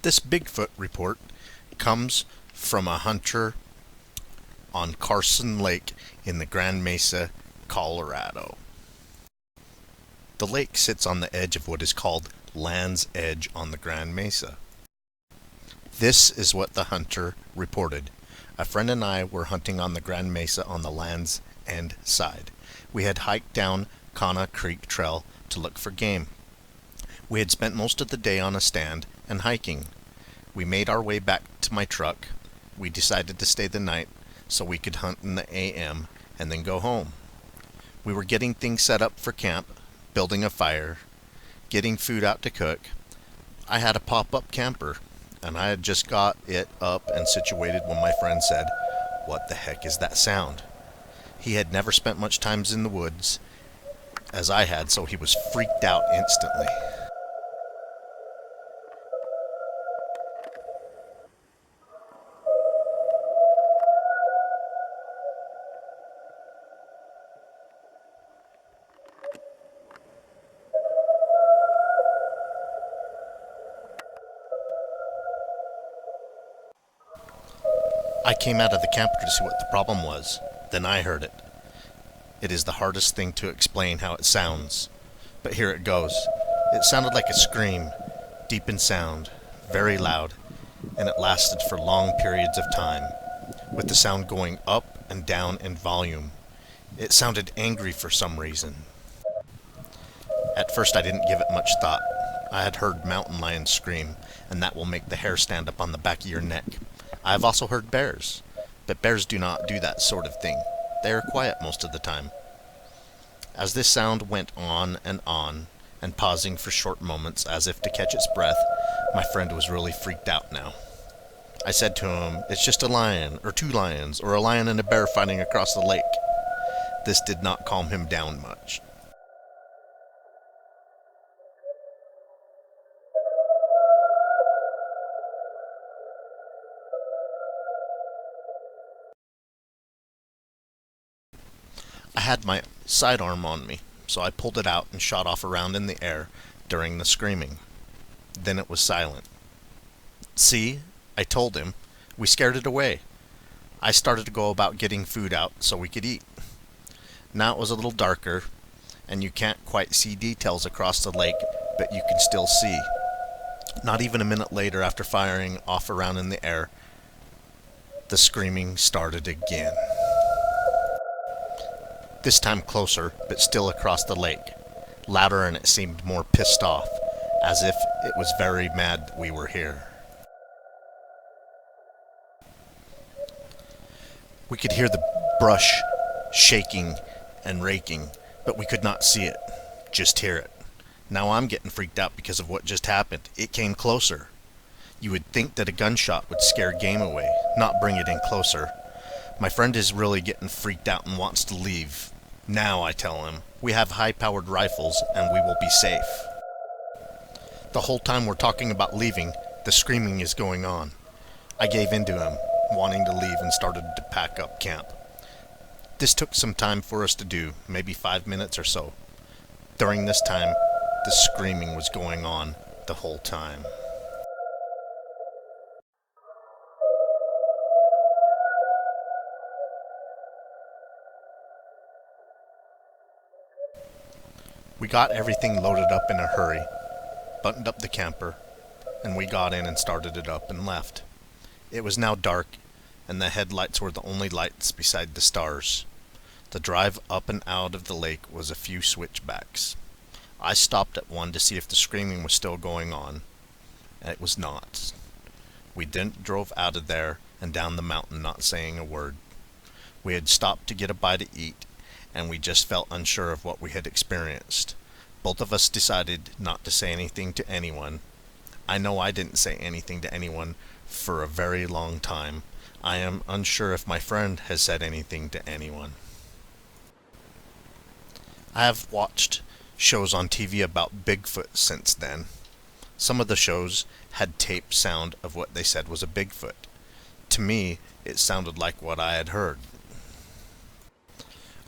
This Bigfoot report comes from a hunter on Carson Lake in the Grand Mesa, Colorado. The lake sits on the edge of what is called Land's Edge on the Grand Mesa. This is what the hunter reported. A friend and I were hunting on the Grand Mesa on the Land's End side. We had hiked down Kana Creek Trail to look for game. We had spent most of the day on a stand and hiking. We made our way back to my truck. We decided to stay the night so we could hunt in the AM and then go home. We were getting things set up for camp, building a fire, getting food out to cook. I had a pop-up camper, and I had just got it up and situated when my friend said, "What the heck is that sound?" He had never spent much time in the woods, as I had, so he was freaked out instantly. I came out of the camper to see what the problem was. Then I heard it. It is the hardest thing to explain how it sounds, but here it goes. It sounded like a scream, deep in sound, very loud, and it lasted for long periods of time, with the sound going up and down in volume. It sounded angry for some reason. At first I didn't give it much thought. I had heard mountain lions scream, and that will make the hair stand up on the back of your neck. I have also heard bears, but bears do not do that sort of thing. They are quiet most of the time. As this sound went on, and pausing for short moments as if to catch its breath, my friend was really freaked out now. I said to him, "It's just a lion, or two lions, or a lion and a bear fighting across the lake." This did not calm him down much. I had my sidearm on me, so I pulled it out and shot off around in the air during the screaming. Then it was silent. "See," I told him, "we scared it away." I started to go about getting food out so we could eat. Now it was a little darker, and you can't quite see details across the lake, but you can still see. Not even a minute later, after firing off around in the air, the screaming started again. This time closer, but still across the lake. Louder, and it seemed more pissed off, as if it was very mad we were here. We could hear the brush shaking and raking, but we could not see it, just hear it. Now I'm getting freaked out because of what just happened. It came closer. You would think that a gunshot would scare game away, not bring it in closer. My friend is really getting freaked out and wants to leave. Now, I tell him, we have high-powered rifles and we will be safe. The whole time we're talking about leaving, the screaming is going on. I gave in to him, wanting to leave, and started to pack up camp. This took some time for us to do, maybe 5 minutes or so. During this time, the screaming was going on the whole time. We got everything loaded up in a hurry, buttoned up the camper, and we got in and started it up and left. It was now dark, and the headlights were the only lights beside the stars. The drive up and out of the lake was a few switchbacks. I stopped at one to see if the screaming was still going on, and it was not. We then drove out of there and down the mountain, not saying a word. We had stopped to get a bite to eat, and we just felt unsure of what we had experienced. Both of us decided not to say anything to anyone. I know I didn't say anything to anyone for a very long time. I am unsure if my friend has said anything to anyone. I have watched shows on TV about Bigfoot since then. Some of the shows had tape sound of what they said was a Bigfoot. To me, it sounded like what I had heard.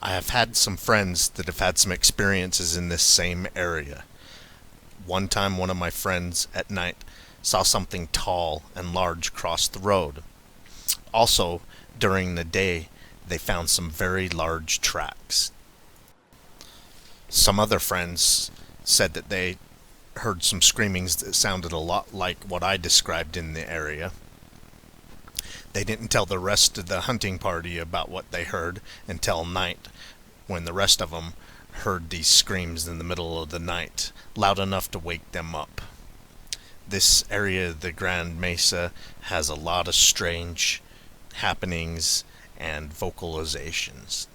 I have had some friends that have had some experiences in this same area. One time one of my friends at night saw something tall and large cross the road. Also, during the day, they found some very large tracks. Some other friends said that they heard some screamings that sounded a lot like what I described in the area. They didn't tell the rest of the hunting party about what they heard until night, when the rest of them heard these screams in the middle of the night, loud enough to wake them up. This area of the Grand Mesa has a lot of strange happenings and vocalizations.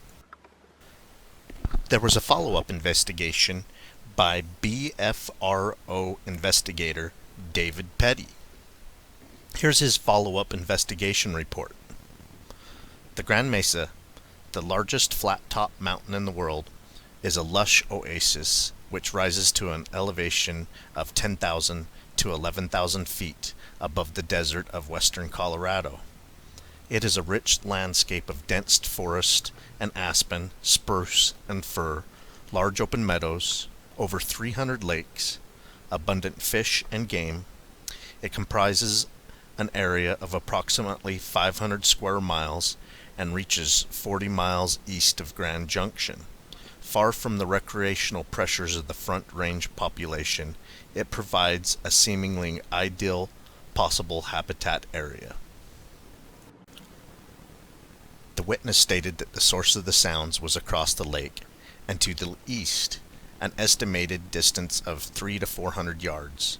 There was a follow-up investigation by BFRO investigator David Petty. Here's his follow-up investigation report. The Grand Mesa, the largest flat-top mountain in the world, is a lush oasis which rises to an elevation of 10,000 to 11,000 feet above the desert of western Colorado. It is a rich landscape of dense forest and aspen, spruce, and fir, large open meadows, over 300 lakes, abundant fish and game. It comprises an area of approximately 500 square miles and reaches 40 miles east of Grand Junction. Far from the recreational pressures of the Front Range population, it provides a seemingly ideal possible habitat area. The witness stated that the source of the sounds was across the lake and to the east, an estimated distance of 300 to 400 yards.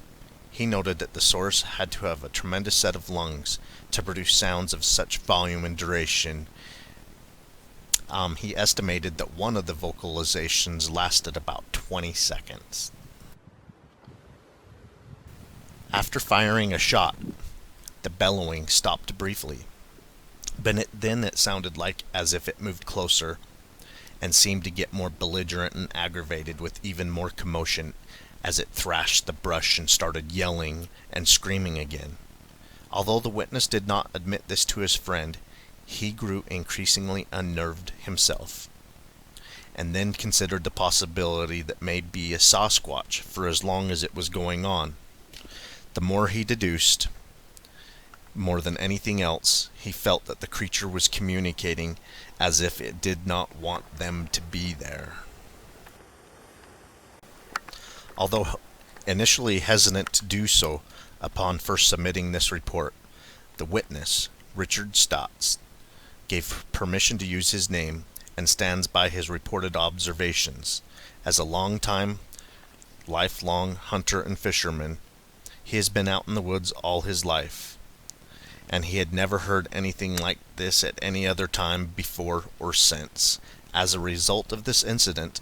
He noted that the source had to have a tremendous set of lungs to produce sounds of such volume and duration. He estimated that one of the vocalizations lasted about 20 seconds. After firing a shot, the bellowing stopped briefly. Then it sounded like as if it moved closer and seemed to get more belligerent and aggravated with even more commotion as it thrashed the brush and started yelling and screaming again. Although the witness did not admit this to his friend, he grew increasingly unnerved himself, and then considered the possibility that may be a Sasquatch for as long as it was going on. The more he deduced, more than anything else, he felt that the creature was communicating as if it did not want them to be there. Although initially hesitant to do so upon first submitting this report, the witness, Richard Stotts, gave permission to use his name and stands by his reported observations. As a lifelong hunter and fisherman, he has been out in the woods all his life, and he had never heard anything like this at any other time before or since. As a result of this incident,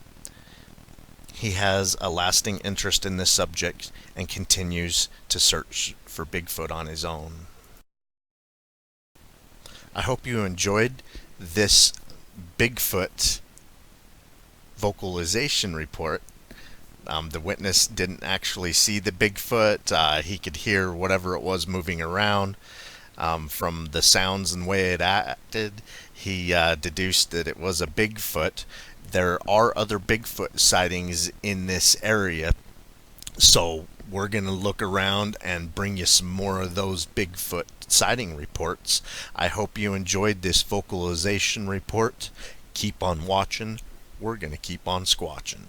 he has a lasting interest in this subject and continues to search for Bigfoot on his own. I hope you enjoyed this Bigfoot vocalization report. The witness didn't actually see the Bigfoot. He could hear whatever it was moving around. From the sounds and way it acted, he deduced that it was a Bigfoot. There are other Bigfoot sightings in this area, so we're going to look around and bring you some more of those Bigfoot sighting reports. I hope you enjoyed this vocalization report. Keep on watching. We're going to keep on squatching.